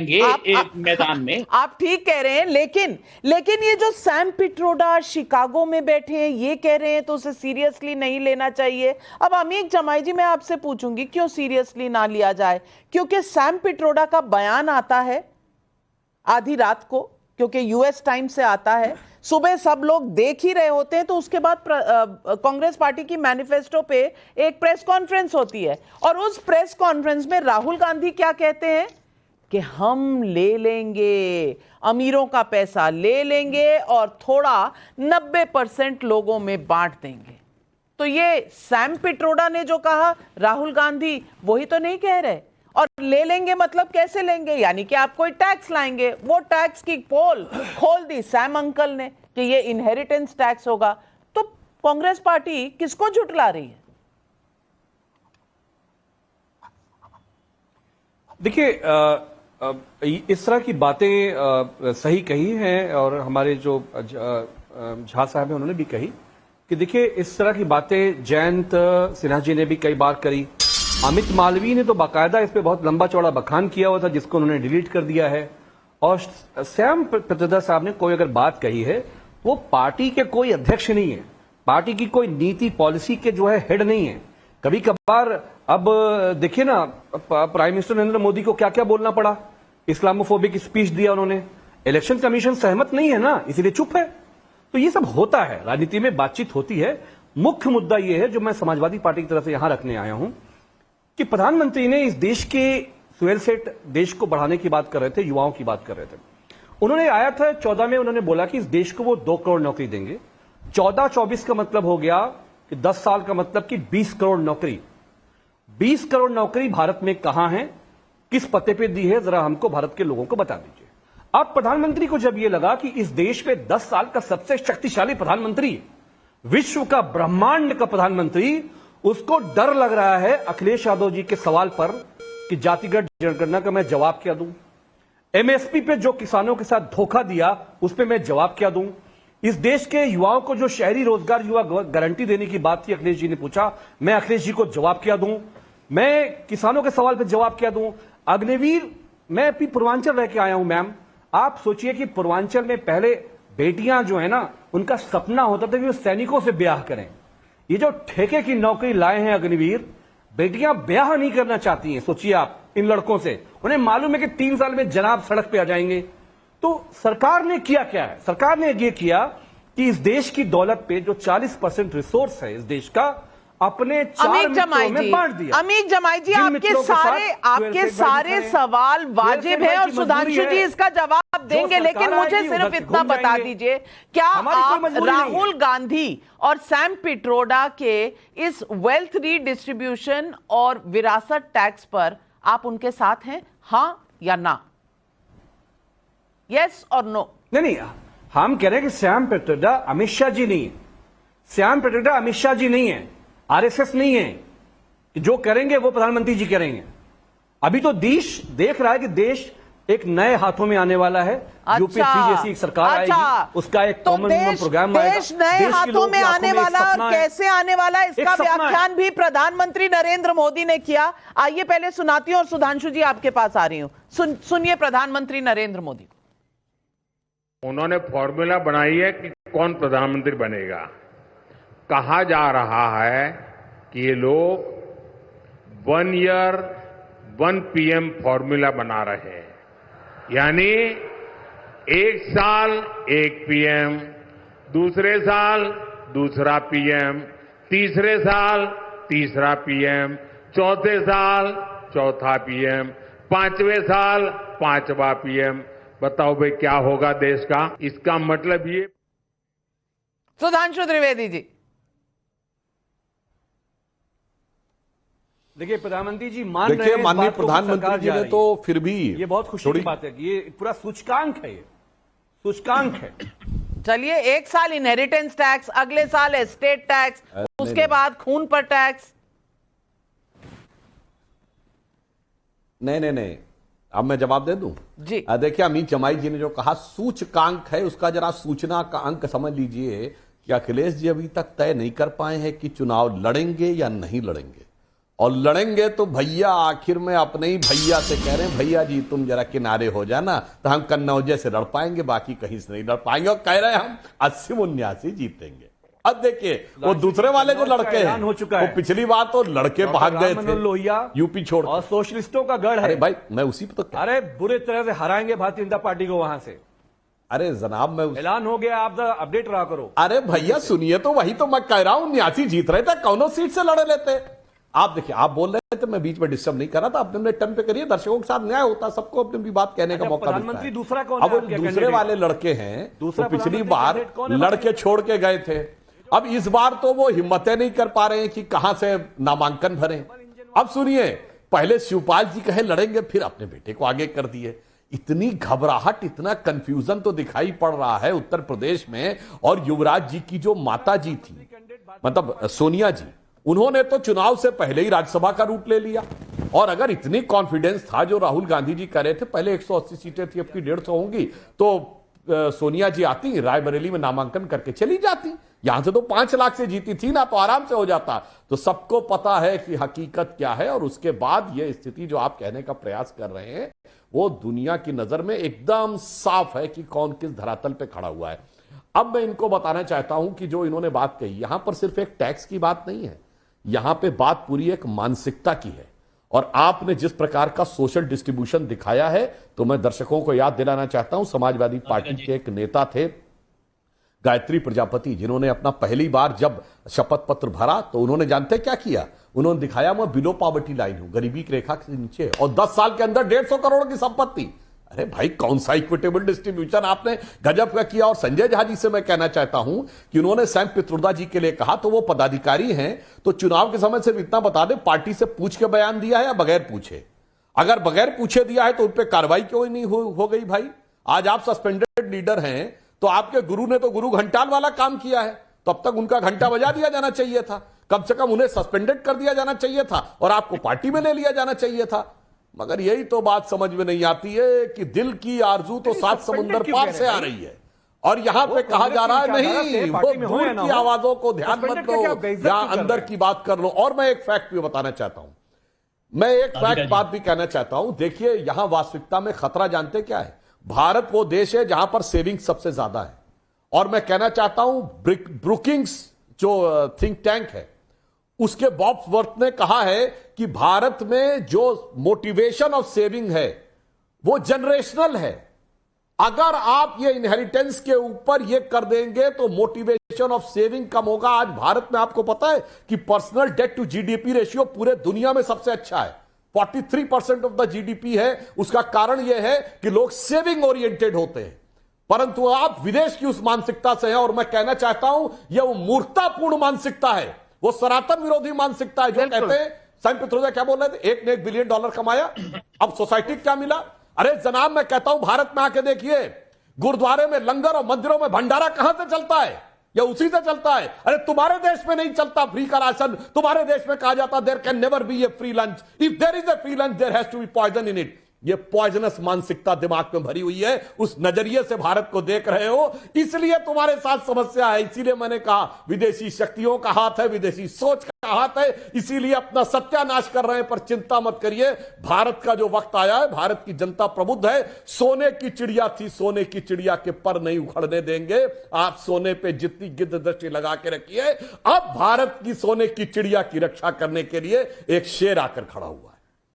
मैदान में। आप ठीक कह रहे हैं, लेकिन ये जो सैम पिट्रोडा शिकागो में बैठे हैं ये कह रहे हैं तो उसे सीरियसली नहीं लेना चाहिए। अब अमीक जमाई जी, मैं आपसे पूछूंगी क्यों सीरियसली ना लिया जाए? क्योंकि सैम पिट्रोडा का बयान आता है आधी रात को, क्योंकि यूएस टाइम से आता है, सुबह सब लोग देख ही रहे होते हैं, तो उसके बाद कांग्रेस पार्टी की मैनिफेस्टो पे एक प्रेस कॉन्फ्रेंस होती है और उस प्रेस कॉन्फ्रेंस में राहुल गांधी क्या कहते हैं कि हम ले लेंगे, अमीरों का पैसा ले लेंगे और थोड़ा 90% लोगों में बांट देंगे। तो ये सैम पिट्रोडा ने जो कहा राहुल गांधी वही तो नहीं कह रहे। और ले लेंगे मतलब कैसे लेंगे? यानी कि आप कोई टैक्स लाएंगे। वो टैक्स की पोल खोल दी सैम अंकल ने कि ये इनहेरिटेंस टैक्स होगा। तो कांग्रेस पार्टी किसको झुठला रही है? देखिए, इस तरह की बातें सही कही हैं और हमारे जो झा साहब हैं उन्होंने भी कही कि देखिए इस तरह की बातें जयंत सिन्हा जी ने भी कई बार करी। अमित मालवीय ने तो बाकायदा इस पे बहुत लंबा चौड़ा बखान किया हुआ था जिसको उन्होंने डिलीट कर दिया है। और सैम पिट्रोडा साहब ने कोई अगर बात कही है, वो पार्टी के कोई अध्यक्ष नहीं है, पार्टी की कोई नीति पॉलिसी के जो है हेड नहीं है। कभी कभार अब देखिए ना, प्राइम मिनिस्टर नरेंद्र मोदी को क्या क्या बोलना पड़ा, इस्लामोफोबिक स्पीच दिया उन्होंने। इलेक्शन कमीशन सहमत नहीं है ना, इसीलिए चुप है। तो ये सब होता है, राजनीति में बातचीत होती है। मुख्य मुद्दा यह है जो मैं समाजवादी पार्टी की तरफ से यहां रखने आया हूं कि प्रधानमंत्री ने इस देश के स्वेल सेट देश को बढ़ाने की बात कर रहे थे, युवाओं की बात कर रहे थे। उन्होंने आया था 14 में, उन्होंने बोला कि इस देश को वो 2 करोड़ नौकरी देंगे। 14-24 का मतलब हो गया कि 10 साल का मतलब कि 20 करोड़ नौकरी। 20 करोड़ नौकरी भारत में कहां है, किस पते पे दी है, जरा हमको भारत के लोगों को बता दीजिए। अब प्रधानमंत्री को जब यह लगा कि इस देश में 10 साल का सबसे शक्तिशाली प्रधानमंत्री, विश्व का ब्रह्मांड का प्रधानमंत्री, उसको डर लग रहा है अखिलेश यादव जी के सवाल पर कि जातिगत जनगणना का मैं जवाब क्या दूं, एमएसपी पे जो किसानों के साथ धोखा दिया उस पे मैं जवाब क्या दूं, इस देश के युवाओं को जो शहरी रोजगार युवा गारंटी देने की बात थी, अखिलेश जी ने पूछा, मैं अखिलेश जी को जवाब क्या दूं, मैं किसानों के सवाल पर जवाब क्या दूं। अग्निवीर, मैं अभी पूर्वांचल रह के आया हूं मैम, आप सोचिए कि पूर्वांचल में पहले बेटियां जो है ना, उनका सपना होता था कि वो सैनिकों से ब्याह करें। ये जो ठेके की नौकरी लाए हैं अग्निवीर, बेटियां ब्याह नहीं करना चाहती हैं। सोचिए आप इन लड़कों से, उन्हें मालूम है कि 3 साल में जनाब सड़क पे आ जाएंगे। तो सरकार ने किया क्या है? सरकार ने ये किया कि इस देश की दौलत पे जो 40% रिसोर्स है इस देश का, अपने 4 मित्रों में बांट दिया। अमीक जमाई जी, आपके सारे सवाल वाजिब है और सुधांशु जी इसका जवाब देंगे, लेकिन मुझे सिर्फ इतना बता दीजिए, क्या आप राहुल गांधी और सैम पिट्रोडा के इस वेल्थ रीडिस्ट्रीब्यूशन और विरासत टैक्स पर आप उनके साथ हैं, हां या ना? यस और नो? नहीं, हम कह रहे हैं कि सैम पिट्रोडा अमित शाह जी नहीं है। सैम पिट्रोडा अमित शाह जी नहीं है, आरएसएस नहीं है कि जो करेंगे वो प्रधानमंत्री जी करेंगे। अभी तो देश देख रहा है कि देश एक नए हाथों में आने वाला है। यूपी 3 जैसी एक सरकार आएगी, उसका एक कॉमन प्रोग्राम आएगा। देश नए हाथों में आने वाला और कैसे आने वाला इसका व्याख्यान भी प्रधानमंत्री नरेंद्र मोदी ने किया। आइए पहले सुनाती हूं और सुधांशु जी आपके पास आ रही हूं। सुनिए प्रधानमंत्री नरेंद्र मोदी। उन्होंने फॉर्मूला बनाई है कि कौन प्रधानमंत्री बनेगा। कहा जा रहा है कि ये लोग 1 ईयर 1 पीएम फॉर्मूला बना रहे हैं, यानी 1 साल 1 पीएम, दूसरे साल दूसरा पीएम, तीसरे साल तीसरा पीएम, चौथे साल चौथा पीएम, 5वें साल 5वां पीएम। बताओ भाई क्या होगा देश का? इसका मतलब ये। सुधांशु त्रिवेदी जी, देखिए प्रधानमंत्री जी मान रहे हैं, माननीय प्रधानमंत्री जी ने तो फिर भी, ये बहुत खुशी की बात है कि ये पूरा सूचकांक है, ये सूचकांक है। चलिए, 1 साल इनहेरिटेंस टैक्स, अगले साल एस्टेट टैक्स, उसके बाद खून पर टैक्स। नहीं, अब मैं जवाब दे दूं जी। देखिए, अमित जमाई जी ने जो कहा सूचकांक है, उसका जरा सूचना का अंक समझ लीजिए कि अखिलेश जी अभी तक तय नहीं कर पाए हैं कि चुनाव लड़ेंगे या नहीं लड़ेंगे। और लड़ेंगे तो भैया आखिर में अपने ही भैया से कह रहे हैं भैया जी तुम जरा किनारे हो जाना, तो हम कन्नौजे से लड़ पाएंगे, बाकी कहीं से नहीं लड़ पाएंगे। और कह रहे हैं हम 80-79 जीतेंगे। अब देखिए वो दूसरे वाले जो लड़के हैं हो चुका है। वो पिछली बार तो लड़के भाग गए थे लोहिया यूपी छोड़ और सोशलिस्टों का गढ़ है। अरे भाई मैं उसी पे तो अरे बुरे तरह से हराएंगे भारतीय जनता पार्टी को वहां से। अरे जनाब मैं ऐलान हो गया, आप अपडेट रहा करो। अरे भैया सुनिए तो वही तो मैं कह रहा हूं, 79 जीत रहे थे, कौनो सीट से लड़े लेते। आप देखिए आप बोल रहे थे, मैं बीच में डिस्टर्ब नहीं कर रहा था, अपने टर्न पे करिए, दर्शकों के साथ न्याय होता, सबको अपनी भी बात कहने का मौका मिलता है। प्रधानमंत्री दूसरा कौन अब है? दूसरे वाले लड़के हैं दूसरा तो पिछली प्रधानमंत्री बार कैंडिडेट कौन है? लड़के छोड़ के गए थे, अब इस बार तो वो हिम्मतें नहीं कर पा रहे हैं कि कहां से नामांकन भरें। अब सुनिए, पहले शिवपाल जी कहे लड़ेंगे, फिर अपने बेटे को आगे कर दिए। इतनी घबराहट, इतना कंफ्यूजन तो दिखाई पड़ रहा है उत्तर प्रदेश में। और युवराज जी की जो माता जी थी, मतलब सोनिया जी, उन्होंने तो चुनाव से पहले ही राज्यसभा का रूट ले लिया। और अगर इतनी कॉन्फिडेंस था जो राहुल गांधी जी कह रहे थे, पहले 180 सीटें थी, अब की 150 होंगी, तो सोनिया जी आती, रायबरेली में नामांकन करके चली जाती। यहां से तो 5 लाख से जीती थी ना, तो आराम से हो जाता। तो सबको पता है कि हकीकत क्या है। और उसके बाद यह स्थिति जो आप कहने का प्रयास कर रहे हैं, वो दुनिया की नजर में एकदम साफ है कि कौन किस धरातल पे खड़ा हुआ है। अब मैं इनको बताना चाहता हूं कि जो इन्होंने बात कही, यहां पर सिर्फ एक टैक्स की बात नहीं है, यहां पे बात पूरी एक मानसिकता की है। और आपने जिस प्रकार का सोशल डिस्ट्रीब्यूशन दिखाया है, तो मैं दर्शकों को याद दिलाना चाहता हूं, समाजवादी पार्टी के एक नेता थे गायत्री प्रजापति, जिन्होंने अपना पहली बार जब शपथ पत्र भरा तो उन्होंने जानते क्या किया, उन्होंने दिखाया मैं बिलो पॉवर्टी लाइन हूं, गरीबी की रेखा के नीचे, और 10 साल के अंदर 150 करोड़ की संपत्ति। अरे भाई कौन सा इक्विटेबल डिस्ट्रीब्यूशन आपने गजब का किया। और संजय झा जी से मैं कहना चाहता हूं कि उन्होंने सैम पित्रोदा जी के लिए कहा, तो वो पदाधिकारी हैं, तो चुनाव के समय सिर्फ इतना बता दे पार्टी से पूछ के बयान दिया है या बगैर पूछे। अगर बगैर पूछे दिया है तो उन पर कार्रवाई क्यों नहीं हो गई भाई। आज आप सस्पेंडेड लीडर हैं, तो आपके गुरु ने तो गुरु घंटाल वाला काम किया है, तो अब तक उनका घंटा बजा दिया जाना चाहिए था, कम से कम उन्हें सस्पेंडेड कर दिया जाना चाहिए था और आपको पार्टी में ले लिया जाना चाहिए था। मगर यही तो बात समझ में नहीं आती है कि दिल की आरजू तो 7 समुंदर पार से आ रही है, और यहां पे कहा जा रहा है नहीं, वो दूर की आवाजों को ध्यान मत दो, यहां अंदर की बात कर लो। और मैं एक फैक्ट भी बताना चाहता हूं, मैं एक फैक्ट बात भी कहना चाहता हूं। देखिए यहां वास्तविकता में खतरा जानते क्या है, भारत वो देश है जहां पर सेविंग सबसे ज्यादा है। और मैं कहना चाहता हूं ब्रुकिंग्स जो थिंक टैंक है, उसके बॉब वर्थ ने कहा है कि भारत में जो मोटिवेशन ऑफ सेविंग है वो जनरेशनल है। अगर आप ये इनहेरिटेंस के ऊपर ये कर देंगे तो मोटिवेशन ऑफ सेविंग कम होगा। आज भारत में आपको पता है कि personal debt to GDP ratio पूरे दुनिया में सबसे अच्छा है, 43% ऑफ द जीडीपी है। उसका कारण यह है कि लोग सेविंग ओरिएंटेड होते हैं, परंतु आप विदेश की उस मानसिकता से हैं। और मैं कहना चाहता हूं यह वो मूर्खतापूर्ण मानसिकता है, वो सनातन विरोधी मानसिकता है। जो कहते हैं सैम पित्रोदा क्या बोल रहे थे, एक ने $1 बिलियन कमाया, अब सोसाइटी क्या मिला। अरे जनाब मैं कहता हूं भारत में आके देखिए, गुरुद्वारे में लंगर और मंदिरों में भंडारा कहां से चलता है, या उसी से चलता है। अरे तुम्हारे देश में नहीं चलता फ्री का राशन, तुम्हारे देश में कहा जाता there can never be a free lunch, if there is a free lunch there has to be poison in it. ये पॉइजनस मानसिकता दिमाग में भरी हुई है, उस नजरिए से भारत को देख रहे हो, इसलिए तुम्हारे साथ समस्या है। इसीलिए मैंने कहा विदेशी शक्तियों का हाथ है, विदेशी सोच का हाथ है, इसीलिए अपना सत्यानाश कर रहे हैं। पर चिंता मत करिए, भारत का जो वक्त आया है, भारत की जनता प्रबुद्ध है। सोने की चिड़िया थी, सोने की चिड़िया के पर नहीं उखड़ने देंगे। आप सोने पे जितनी गिद्ध दृष्टि लगा के रखिए, अब भारत की सोने की चिड़िया की रक्षा करने के लिए एक शेर आकर खड़ा हुआ।